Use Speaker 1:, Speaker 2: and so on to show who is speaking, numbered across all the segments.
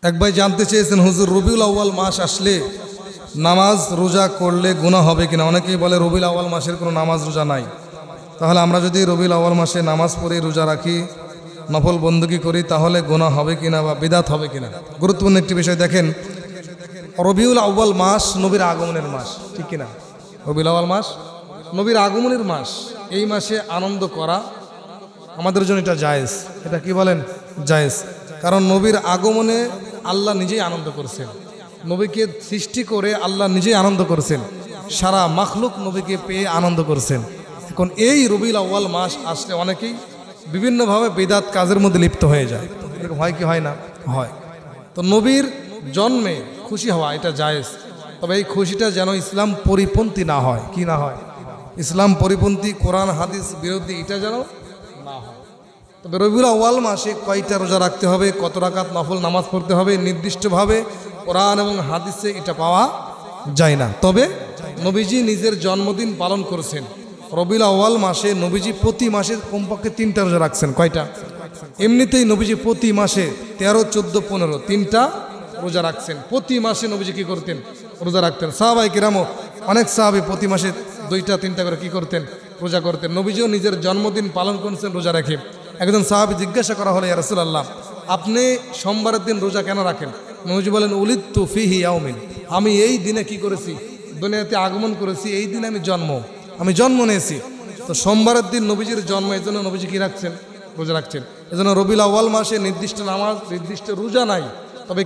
Speaker 1: এক ভাই জানতে চেয়েছেন, হুজুর রবিউল আউয়াল মাস আসলে নামাজ রোজা করলে গুনাহ হবে কিনা। অনেকেই বলে রবিউল আউয়াল মাসের কোনো নামাজ রোজা নাই, তাহলে আমরা যদি রবিউল আউয়াল মাসে নামাজ পড়ে রোজা রাখি, নফল বন্দুকি করি, তাহলে গুনাহ হবে কিনা বা বিদাত হবে কিনা। গুরুত্বপূর্ণ একটি বিষয়। দেখেন, রবিউল আউয়াল মাস নবীর আগমনের মাস, ঠিক কিনা? রবিউল আউয়াল মাস নবীর আগমনের মাস। এই মাসে আনন্দ করা আমাদের জন্য এটা জায়েজ। এটা কি বলেন? জায়েজ। কারণ নবীর আগমনে আল্লাহ নিজেই আনন্দ করছেন। নবীকে সৃষ্টি করে আল্লাহ নিজেই আনন্দ করছেন। সারা মাখলুক নবীকে পেয়ে আনন্দ করছেন। এখন এই রবিউল আউয়াল মাস আসলে অনেকেই বিভিন্নভাবে বিদাত কাজের মধ্যে লিপ্ত হয়ে যায়। এরকম হয় কি হয় না? হয়। তো নবীর জন্মে খুশি হওয়া এটা জায়েজ, তবে এই খুশিটা যেন ইসলাম পরিপন্থী না হয়। কি না হয়? ইসলাম পরিপন্থী, কোরআন হাদিস বিরোধী এটা যেন না হয়। তবে রবিউল আউয়াল মাসে কয়টা রোজা রাখতে হবে, কত রাকাত নফল নামাজ পড়তে হবে, নির্দিষ্টভাবে কোরআন এবং হাদিসে এটা পাওয়া যায় না। তবে নবীজি নিজের জন্মদিন পালন করেছেন রবিউল আউয়াল মাসে। নবীজি প্রতি মাসে কমপক্ষে 3টা রোজা রাখছেন। কয়টা? এমনিতেই নবীজি প্রতি মাসে 13, 14, 15 3টা রোজা রাখছেন। প্রতি মাসে নবীজি কি করতেন? রোজা রাখতেন। সাহাবায়ে কিরামও অনেক সাহাবী প্রতি মাসে 2টা 3টা করে কি করতেন? রোজা করতেন। নবীজিও নিজের জন্মদিন পালন করেছেন রোজা রেখে। একজন সাহাবী জিজ্ঞাসা করা হলো, ইয়া রাসূলুল্লাহ, আপনি সোমবারের দিন রোজা কেন রাখেন? নবীজি বলেন, উলিদতু ফিহি ইয়াউমিন, আমি এই দিনে কি করেছি? দুনিয়াতে আগমন করেছি, এই দিনে আমি জন্ম নিয়েছি। তো সোমবারের দিন নবীজির জন্ম, এই জন্য নবীজি কি রাখছেন? রোজা রাখছেন। এজন্য রবিউল আউয়াল মাসে নির্দিষ্ট নামাজ, নির্দিষ্ট রোজা নাই। তবে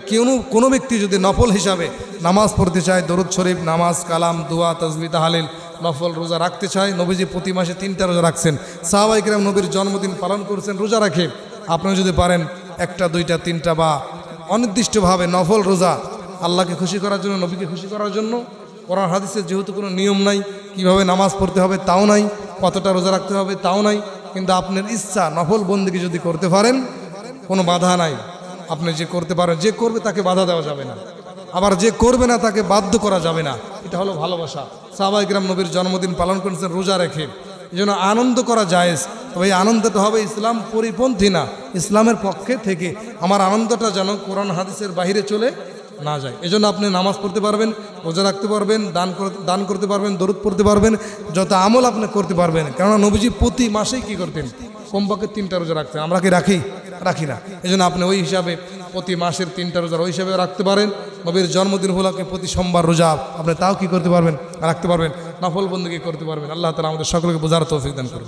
Speaker 1: কোনো ব্যক্তি যদি নফল হিসাবে নামাজ পড়তে চায়, দরুদ শরীফ, নামাজ, কালাম, দোয়া, তাসবিহ, তাহলিল, নফল রোজা রাখতে চায়, নবীজি প্রতি মাসে 3টা রোজা রাখছেন। সাহাবায়ে কিরাম নবীর জন্মদিন পালন করেছেন রোজা রাখে। আপনি যদি পারেন 1টা 2টা 3টা বা অনির্দিষ্টভাবে নফল রোজা আল্লাহকে খুশি করার জন্য, নবীকে খুশি করার জন্য। কোরআন হাদিসের যেহেতু কোনো নিয়ম নাই, কিভাবে নামাজ পড়তে হবে তাও নাই, কতটা রোজা রাখতে হবে তাও নাই, কিন্তু আপনার ইচ্ছা নফল বন্দেগী যদি করতে পারেন, কোনো বাধা নাই। আপনি যে করতে পারেন, যে করবে তাকে বাধা দেওয়া যাবে না, আবার যে করবে না তাকে বাধ্য করা যাবে না। এটা হলো ভালোবাসা। সাহাবায়ে কিরাম নবীর জন্মদিন পালন করেছেন রোজা রেখে। এই জন্য আনন্দ করা জায়েজ, তবে এই আনন্দটা হবে ইসলাম পরিপন্থী না, ইসলামের পক্ষে থেকে। আমার আনন্দটা যেন কোরআন হাদিসের বাহিরে চলে না যায়। এই জন্য আপনি নামাজ পড়তে পারবেন, রোজা রাখতে পারবেন, দান করতে পারবেন, দরুদ পড়তে পারবেন, যত আমল আপনি করতে পারবেন। কেননা নবীজি প্রতি মাসেই কি করতেন? কমপক্ষে 3টা রোজা রাখতেন। আমরা কি রাখি না। এই জন্য আপনি ওই হিসাবে প্রতি মাসের 3টা রোজা ওই হিসাবে রাখতে পারেন। নবীর জন্মদিন উপলক্ষে প্রতি সোমবার রোজা আপনি তাও কি করতে পারবেন? রাখতে পারবেন। নফল বন্দেগী করতে পারবেন। আল্লাহ তাআলা আমাদের সকলকে বোঝার তৌফিক দান করুন।